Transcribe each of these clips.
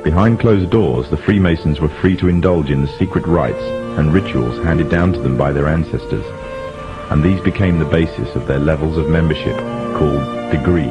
Behind closed doors, the Freemasons were free to indulge in the secret rites and rituals handed down to them by their ancestors, and these became the basis of their levels of membership, called degrees.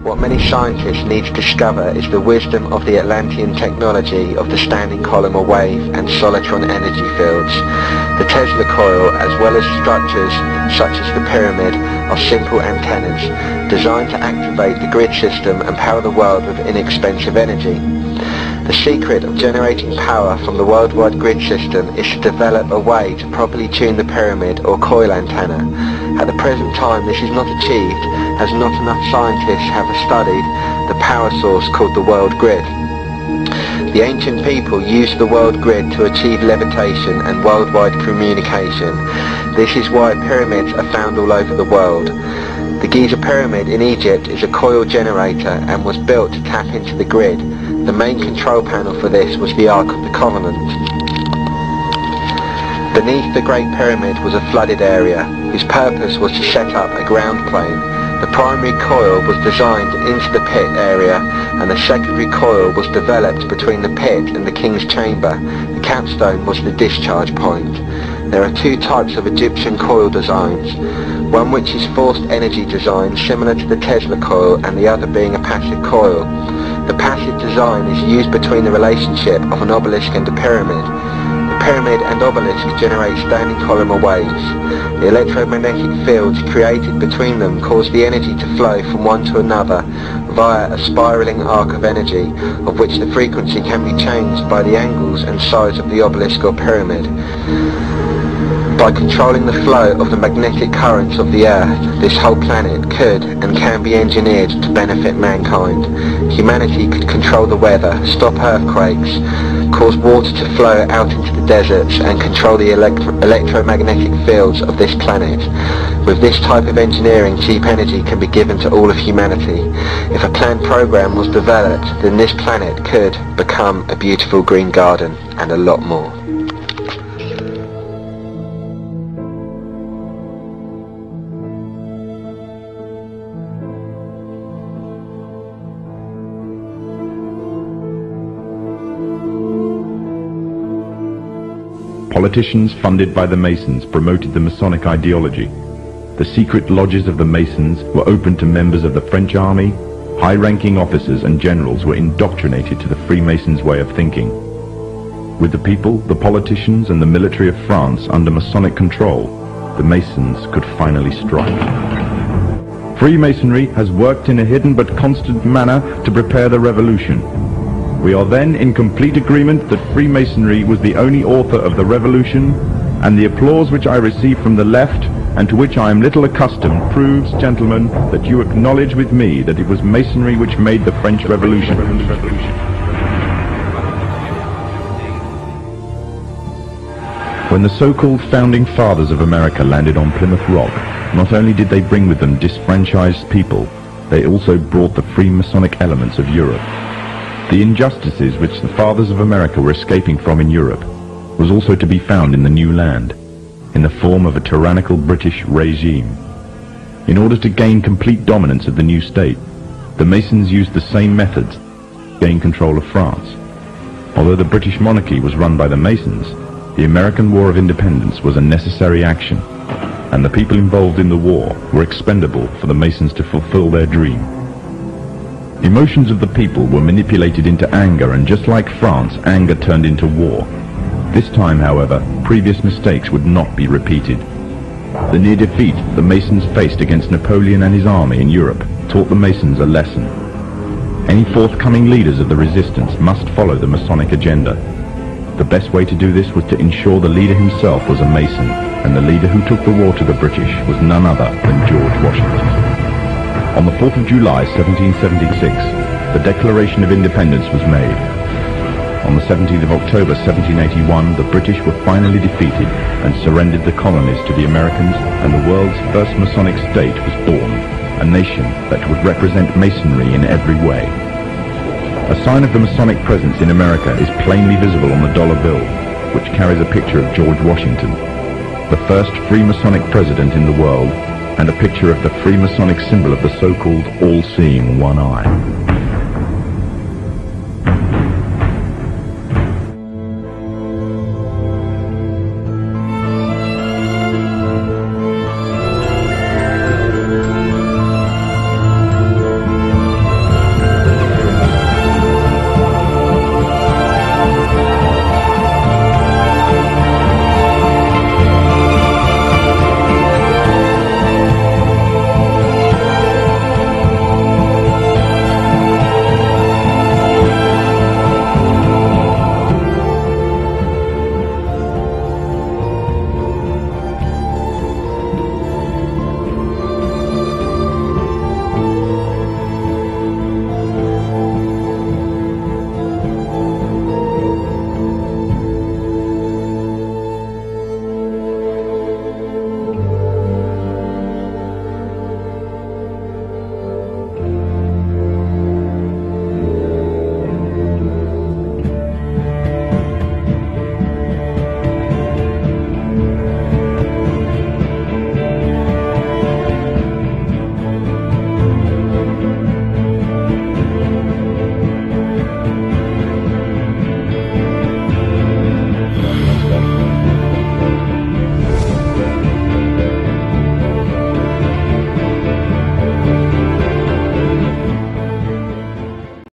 What many scientists need to discover is the wisdom of the Atlantean technology of the standing column or wave and solitron energy fields. The Tesla coil, as well as structures such as the pyramid, are simple antennas designed to activate the grid system and power the world with inexpensive energy. The secret of generating power from the worldwide grid system is to develop a way to properly tune the pyramid or coil antenna. At the present time this is not achieved, as not enough scientists have studied the power source called the world grid. The ancient people used the world grid to achieve levitation and worldwide communication. This is why pyramids are found all over the world. The Giza pyramid in Egypt is a coil generator and was built to tap into the grid. The main control panel for this was the Ark of the Covenant. Beneath the Great Pyramid was a flooded area, whose purpose was to set up a ground plane. The primary coil was designed into the pit area, and the secondary coil was developed between the pit and the king's chamber. The capstone was the discharge point. There are two types of Egyptian coil designs, one which is forced energy design similar to the Tesla coil, and the other being a passive coil. The passive design is used between the relationship of an obelisk and a pyramid. The pyramid and obelisk generate standing column or waves. The electromagnetic fields created between them cause the energy to flow from one to another via a spiraling arc of energy, of which the frequency can be changed by the angles and size of the obelisk or pyramid. By controlling the flow of the magnetic currents of the Earth, this whole planet could and can be engineered to benefit mankind. Humanity could control the weather, stop earthquakes, cause water to flow out into the deserts, and control the electromagnetic fields of this planet. With this type of engineering, cheap energy can be given to all of humanity. If a planned program was developed, then this planet could become a beautiful green garden, and a lot more. Politicians funded by the Masons promoted the Masonic ideology. The secret lodges of the Masons were open to members of the French army. High-ranking officers and generals were indoctrinated to the Freemasons' way of thinking. With the people, the politicians, and the military of France under Masonic control, the Masons could finally strike. Freemasonry has worked in a hidden but constant manner to prepare the revolution. We are then in complete agreement that Freemasonry was the only author of the revolution And the applause which I receive from the left, and to which I am little accustomed, proves, gentlemen, that you acknowledge with me that it was Masonry which made the French Revolution. When the so-called founding fathers of America landed on Plymouth Rock, not only did they bring with them disfranchised people, they also brought the Freemasonic elements of Europe. The injustices which the fathers of America were escaping from in Europe was also to be found in the new land, in the form of a tyrannical British regime. In order to gain complete dominance of the new state, the Masons used the same methods to gain control of France. Although the British monarchy was run by the Masons, the American War of Independence was a necessary action, and the people involved in the war were expendable for the Masons to fulfill their dream. Emotions of the people were manipulated into anger, and just like France, anger turned into war. This time, however, previous mistakes would not be repeated. The near defeat the Masons faced against Napoleon and his army in Europe taught the Masons a lesson. Any forthcoming leaders of the resistance must follow the Masonic agenda. The best way to do this was to ensure the leader himself was a Mason, and the leader who took the war to the British was none other than George Washington. On the 4th of July 1776, the Declaration of Independence was made. On the 17th of October 1781, the British were finally defeated and surrendered the colonies to the Americans, and the world's first Masonic state was born, a nation that would represent Masonry in every way. A sign of the Masonic presence in America is plainly visible on the dollar bill, which carries a picture of George Washington, the first Freemasonic president in the world, and a picture of the Freemasonic symbol of the so-called all-seeing one eye.